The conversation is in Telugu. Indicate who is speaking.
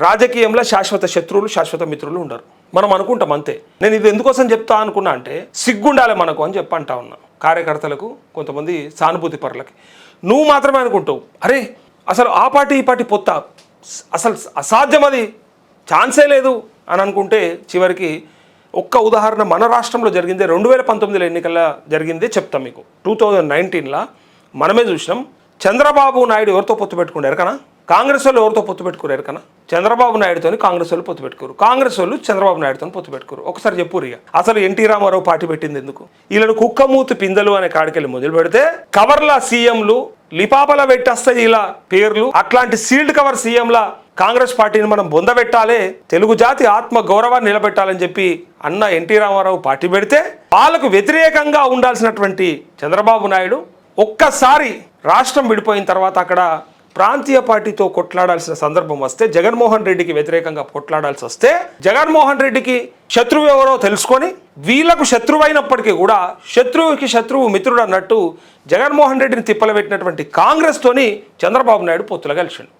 Speaker 1: రాజకీయంలో శాశ్వత శత్రువులు శాశ్వత మిత్రులు ఉండరు. మనం అనుకుంటాం అంతే. నేను ఇది ఎందుకోసం చెప్తా అనుకున్నా అంటే సిగ్గుండాలి మనకు అని చెప్పంటా ఉన్నా కార్యకర్తలకు, కొంతమంది సానుభూతి పరులకి. నువ్వు మాత్రమే అనుకుంటావు, అరే అసలు ఆ పార్టీ ఈ పార్టీ పొత్త అసలు అసాధ్యం, అది ఛాన్సే లేదు అని అనుకుంటే చివరికి ఒక్క ఉదాహరణ మన రాష్ట్రంలో జరిగిందే 2019 ఎన్నికల్లో జరిగిందే చెప్తాం మీకు. 2019లో మనమే చూసినాం. చంద్రబాబు నాయుడు ఎవరితో పొత్తు పెట్టుకున్నారు కన్నా, కాంగ్రెస్ వాళ్ళు ఎవరితో పొత్తు పెట్టుకున్నారు కన్నా, చంద్రబాబు నాయుడుతో కాంగ్రెస్ వాళ్ళు పొత్తు పెట్టుకోరు, కాంగ్రెస్ వాళ్ళు చంద్రబాబు నాయుడుతో పొత్తు పెట్టుకోరు. ఒకసారి చెప్పురు ఇక అసలు ఎన్టీ రామారావు పార్టీ పెట్టింది ఎందుకు? వీళ్ళను కుక్కమూతి పిందెలు అనే కాడికెళ్ళి మొదలు పెడితే కవర్ల సీఎంలు లిపాపల పెట్టేస్తాయి ఇలా పేర్లు. అట్లాంటి సీల్డ్ కవర్ సీఎంల కాంగ్రెస్ పార్టీని మనం బొందబెట్టాలి, తెలుగు జాతి ఆత్మ గౌరవాన్ని నిలబెట్టాలని చెప్పి అన్న ఎన్టీ రామారావు పార్టీ పెడితే వాళ్ళకు వ్యతిరేకంగా ఉండాల్సినటువంటి చంద్రబాబు నాయుడు ఒక్కసారి రాష్ట్రం విడిపోయిన తర్వాత అక్కడ ప్రాంతీయ పార్టీతో కొట్లాడాల్సిన సందర్భం వస్తే, జగన్మోహన్ రెడ్డికి వ్యతిరేకంగా కొట్లాడాల్సి వస్తే, జగన్మోహన్ రెడ్డికి శత్రువు ఎవరో తెలుసుకొని వీళ్లకు శత్రువు అయినప్పటికీ కూడా శత్రువుకి శత్రువు మిత్రుడు అన్నట్టు జగన్మోహన్ రెడ్డిని తిప్పలు పెట్టినటువంటి కాంగ్రెస్ తోని చంద్రబాబు నాయుడు పొత్తులు కలిసిండు.